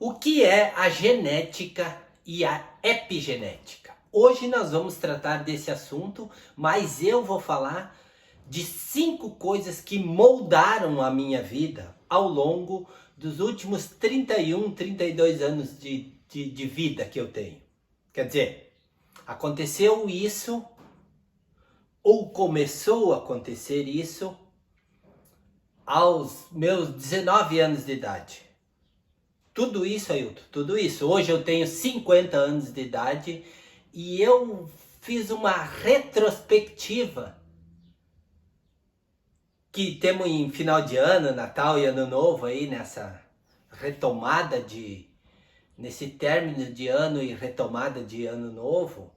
O que é a genética e a epigenética? Hoje nós vamos tratar desse assunto, mas eu vou falar de 5 coisas que moldaram a minha vida ao longo dos últimos 31, 32 anos de vida que eu tenho. Quer dizer, aconteceu isso, ou começou a acontecer isso, aos meus 19 anos de idade. Tudo isso, Ailton, tudo isso. Hoje eu tenho 50 anos de idade e eu fiz uma retrospectiva que temos em final de ano, Natal e Ano Novo aí, nessa retomada nesse término de ano e retomada de Ano Novo.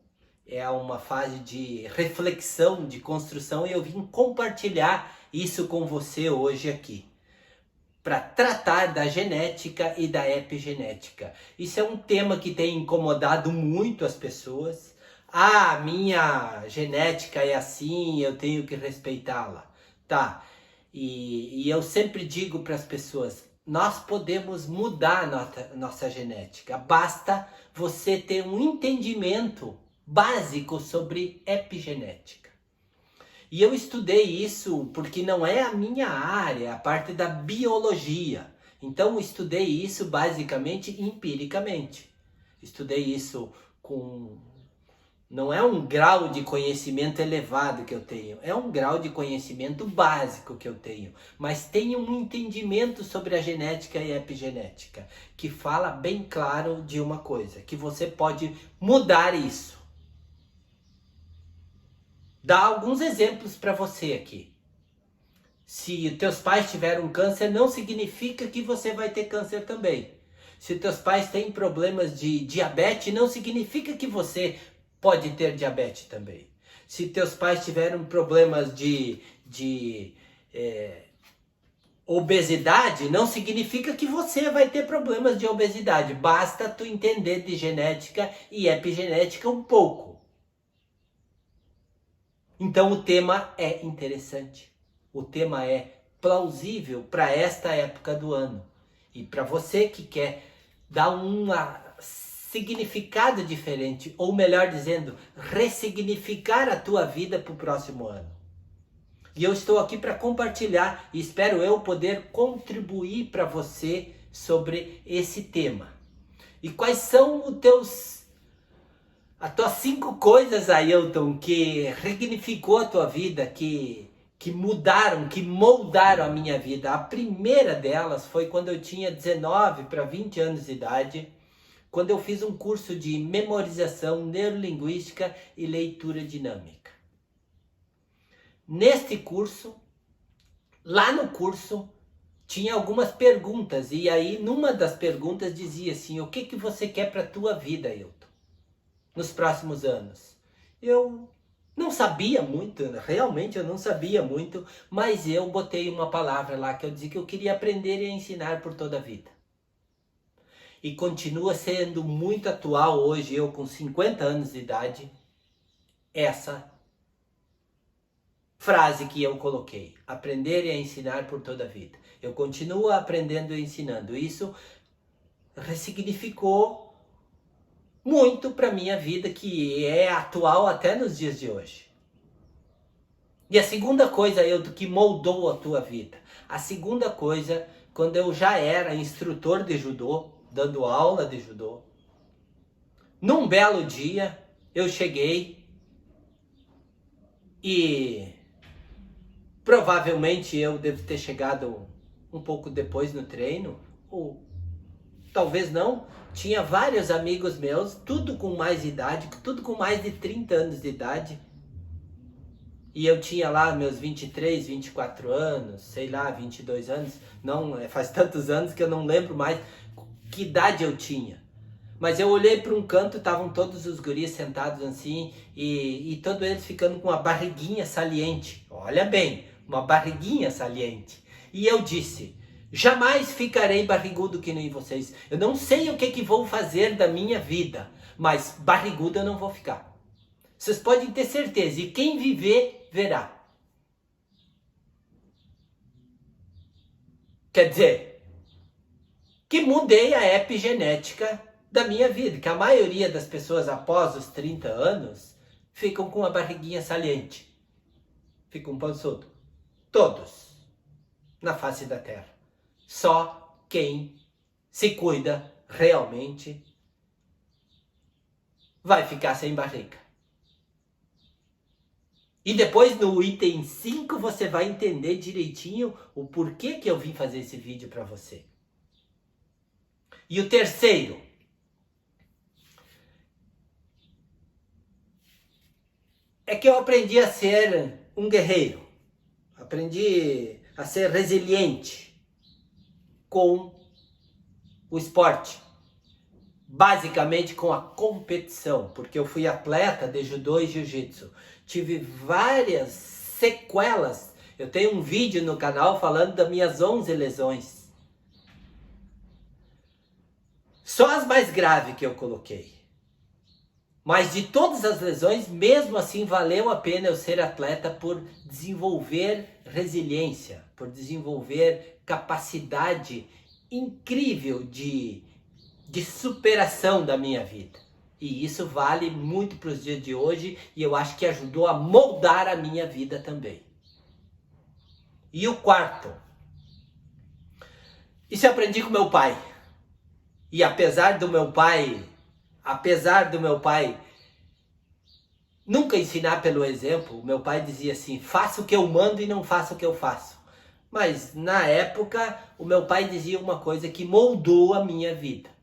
É uma fase de reflexão, de construção, e eu vim compartilhar isso com você hoje aqui, para tratar da genética e da epigenética. Isso é um tema que tem incomodado muito as pessoas. Ah, minha genética é assim, eu tenho que respeitá-la. Tá, e eu sempre digo para as pessoas, nós podemos mudar nossa genética. Basta você ter um entendimento básico sobre epigenética. E eu estudei isso porque não é a minha área, a parte da biologia. Então eu estudei isso basicamente empiricamente. Estudei isso com... Não é um grau de conhecimento elevado que eu tenho, é um grau de conhecimento básico que eu tenho. Mas tenho um entendimento sobre a genética e a epigenética, que fala bem claro de uma coisa, que você pode mudar isso. Dar alguns exemplos para você aqui. Se teus pais tiveram câncer, não significa que você vai ter câncer também. Se teus pais têm problemas de diabetes, não significa que você pode ter diabetes também. Se teus pais tiveram problemas de obesidade, não significa que você vai ter problemas de obesidade. Basta tu entender de genética e epigenética um pouco. Então o tema é interessante, o tema é plausível para esta época do ano. E para você que quer dar um significado diferente, ou melhor dizendo, ressignificar a tua vida para o próximo ano. E eu estou aqui para compartilhar e espero eu poder contribuir para você sobre esse tema. E quais são as tuas 5 coisas, Ailton, que significou a tua vida, que mudaram, que moldaram a minha vida. A primeira delas foi quando eu tinha 19 para 20 anos de idade, quando eu fiz um curso de memorização, neurolinguística e leitura dinâmica. Neste curso, lá no curso, tinha algumas perguntas, e aí numa das perguntas dizia assim, o que você quer para a tua vida, Ailton, nos próximos anos? Eu não sabia muito, realmente eu não sabia muito, mas eu botei uma palavra lá que eu dizia que eu queria aprender e ensinar por toda a vida. E continua sendo muito atual hoje, eu com 50 anos de idade, essa frase que eu coloquei, aprender e ensinar por toda a vida. Eu continuo aprendendo e ensinando. Isso ressignificou muito para minha vida, que é atual até nos dias de hoje. E a segunda coisa, Ailton, que moldou a tua vida. A segunda coisa, quando eu já era instrutor de judô, dando aula de judô, num belo dia eu cheguei e provavelmente eu devo ter chegado um pouco depois no treino, ou talvez não. Tinha vários amigos meus, tudo com mais idade, tudo com mais de 30 anos de idade. E eu tinha lá meus 23, 24 anos, sei lá, 22 anos. Não, faz tantos anos que eu não lembro mais que idade eu tinha. Mas eu olhei para um canto, estavam todos os guris sentados assim, e todos eles ficando com uma barriguinha saliente. Olha bem, uma barriguinha saliente. E eu disse, jamais ficarei barrigudo que nem vocês. Eu não sei o que vou fazer da minha vida, mas barrigudo eu não vou ficar. Vocês podem ter certeza, e quem viver, verá. Quer dizer, que mudei a epigenética da minha vida, que a maioria das pessoas após os 30 anos ficam com a barriguinha saliente, ficam pançudo. Todos na face da terra. Só quem se cuida realmente vai ficar sem barriga. E depois no item 5 você vai entender direitinho o porquê que eu vim fazer esse vídeo para você. E o terceiro, é que eu aprendi a ser um guerreiro. Aprendi a ser resiliente com o esporte. Basicamente com a competição, porque eu fui atleta de judô e jiu-jitsu. Tive várias sequelas. Eu tenho um vídeo no canal falando das minhas 11 lesões. Só as mais graves que eu coloquei. Mas de todas as lesões, mesmo assim, valeu a pena eu ser atleta por desenvolver resiliência, por desenvolver capacidade incrível de superação da minha vida. E isso vale muito para os dias de hoje e eu acho que ajudou a moldar a minha vida também. E o quarto, isso eu aprendi com meu pai. E apesar do meu pai nunca ensinar pelo exemplo, meu pai dizia assim, faça o que eu mando e não faça o que eu faço. Mas na época, o meu pai dizia uma coisa que moldou a minha vida.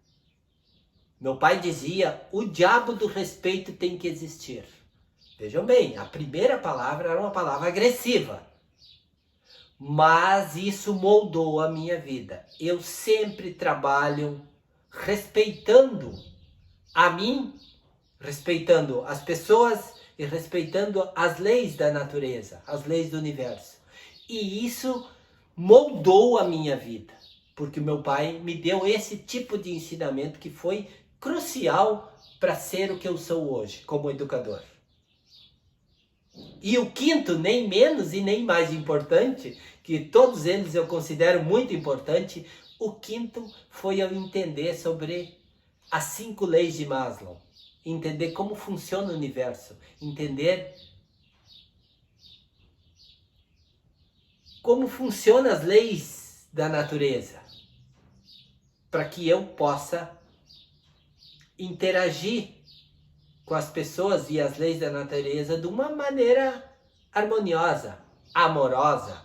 Meu pai dizia, o diabo do respeito tem que existir. Vejam bem, a primeira palavra era uma palavra agressiva. Mas isso moldou a minha vida. Eu sempre trabalho respeitando a mim, respeitando as pessoas e respeitando as leis da natureza, as leis do universo. E isso moldou a minha vida, porque meu pai me deu esse tipo de ensinamento que foi crucial para ser o que eu sou hoje, como educador. E o quinto, nem menos e nem mais importante, que todos eles eu considero muito importante, o quinto foi eu entender sobre as 5 leis de Maslow. Entender como funciona o universo, entender como funcionam as leis da natureza, para que eu possa interagir com as pessoas e as leis da natureza de uma maneira harmoniosa, amorosa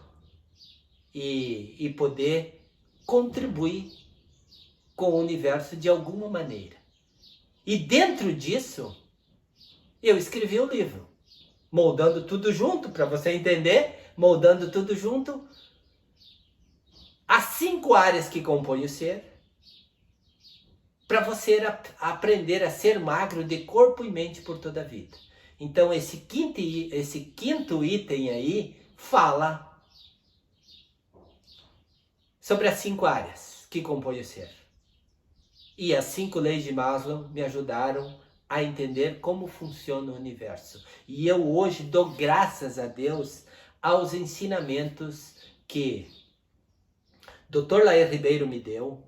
e poder contribuir com o universo de alguma maneira. E dentro disso, eu escrevi o livro, moldando tudo junto, para você entender, moldando tudo junto, as 5 áreas que compõem o ser, para você aprender a ser magro de corpo e mente por toda a vida. Então esse quinto item aí fala sobre as 5 áreas que compõem o ser. E as 5 leis de Maslow me ajudaram a entender como funciona o universo. E eu hoje dou graças a Deus aos ensinamentos que Dr. Laer Ribeiro me deu,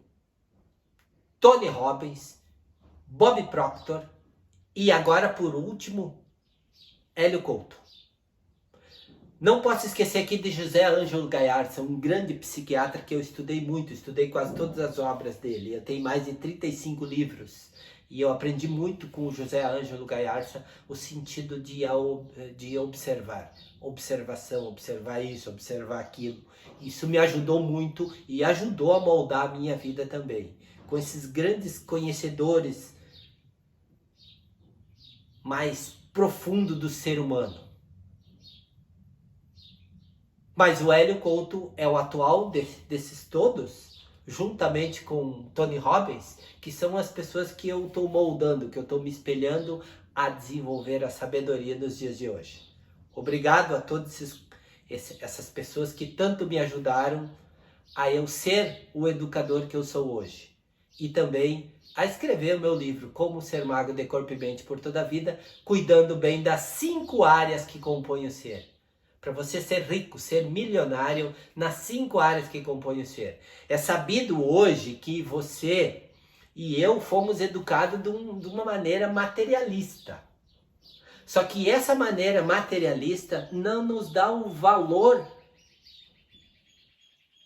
Tony Robbins, Bob Proctor e agora por último, Hélio Couto. Não posso esquecer aqui de José Ângelo Gayarsa, um grande psiquiatra que eu estudei muito, estudei quase todas as obras dele. Eu tenho mais de 35 livros e eu aprendi muito com o José Ângelo Gayarsa o sentido de observar, observação, observar isso, observar aquilo. Isso me ajudou muito e ajudou a moldar a minha vida também. Com esses grandes conhecedores mais profundos do ser humano. Mas o Hélio Couto é o atual desses todos, juntamente com Tony Robbins, que são as pessoas que eu estou moldando, que eu estou me espelhando a desenvolver a sabedoria nos dias de hoje. Obrigado a todas essas pessoas que tanto me ajudaram a eu ser o educador que eu sou hoje. E também a escrever o meu livro, Como Ser Magro de Corpo e Mente por Toda a Vida, cuidando bem das 5 áreas que compõem o ser. para você ser rico, ser milionário nas 5 áreas que compõem o ser. É sabido hoje que você e eu fomos educados de uma maneira materialista. Só que essa maneira materialista não nos dá o valor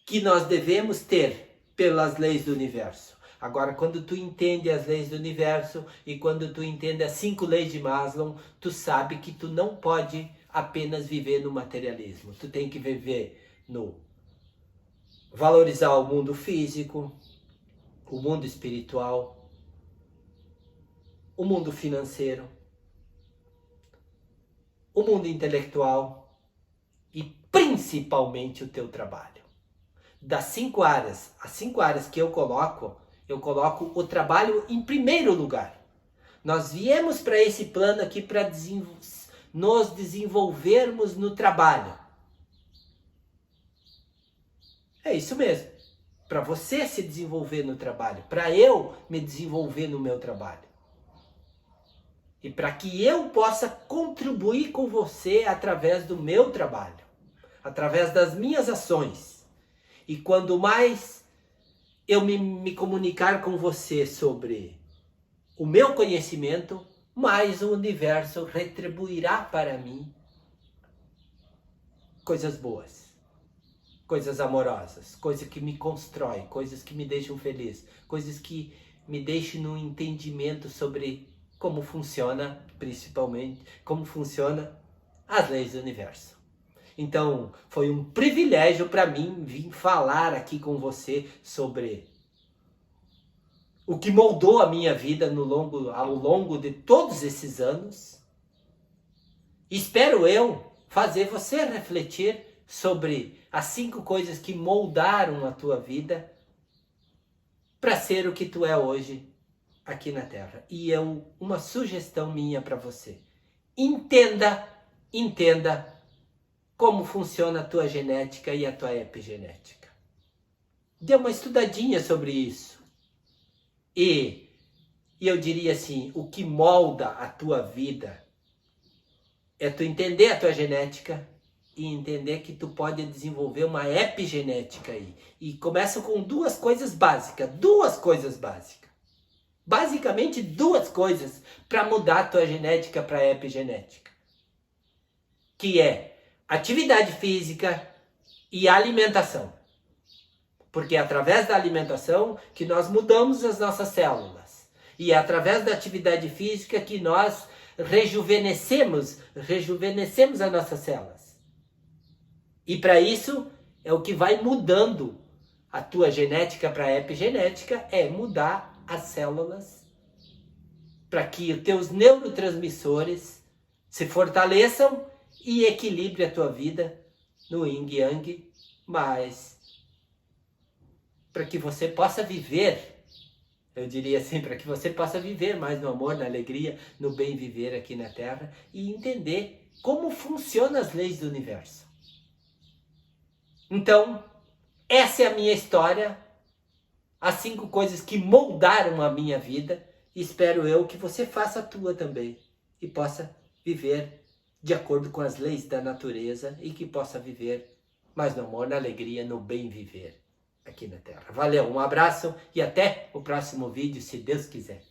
que nós devemos ter pelas leis do universo. Agora, quando tu entende as leis do universo e quando tu entende as 5 leis de Maslow, tu sabe que tu não pode apenas viver no materialismo. Tu tem que viver no valorizar o mundo físico, o mundo espiritual, o mundo financeiro, o mundo intelectual e principalmente o teu trabalho. Das 5 áreas, as 5 áreas que eu coloco o trabalho em primeiro lugar. Nós viemos para esse plano aqui para nos desenvolvermos no trabalho. É isso mesmo. Para você se desenvolver no trabalho, para eu me desenvolver no meu trabalho. E para que eu possa contribuir com você através do meu trabalho, através das minhas ações. E quando mais eu me comunicar com você sobre o meu conhecimento, mais o universo retribuirá para mim coisas boas, coisas amorosas, coisas que me constroem, coisas que me deixam feliz, coisas que me deixam no entendimento sobre como funciona, principalmente, como funciona as leis do universo. Então, foi um privilégio para mim vir falar aqui com você sobre o que moldou a minha vida ao longo de todos esses anos. Espero eu fazer você refletir sobre as 5 coisas que moldaram a tua vida para ser o que tu é hoje aqui na Terra. E uma sugestão minha para você. Entenda como funciona a tua genética e a tua epigenética. Dê uma estudadinha sobre isso. E eu diria assim, o que molda a tua vida é tu entender a tua genética e entender que tu pode desenvolver uma epigenética aí. E começa com 2 coisas básicas. Basicamente 2 coisas para mudar a tua genética para a epigenética. Que é atividade física e alimentação. Porque é através da alimentação que nós mudamos as nossas células. E é através da atividade física que nós rejuvenescemos as nossas células. E para isso é o que vai mudando a tua genética para a epigenética, é mudar as células para que os teus neurotransmissores se fortaleçam e equilibre a tua vida no yin yang, mas para que você possa viver, eu diria assim, para que você possa viver mais no amor, na alegria, no bem viver aqui na Terra e entender como funcionam as leis do universo. Então, essa é a minha história, as 5 coisas que moldaram a minha vida, e espero eu que você faça a tua também e possa viver de acordo com as leis da natureza e que possa viver mais no amor, na alegria, no bem viver aqui na Terra. Valeu, um abraço e até o próximo vídeo, se Deus quiser.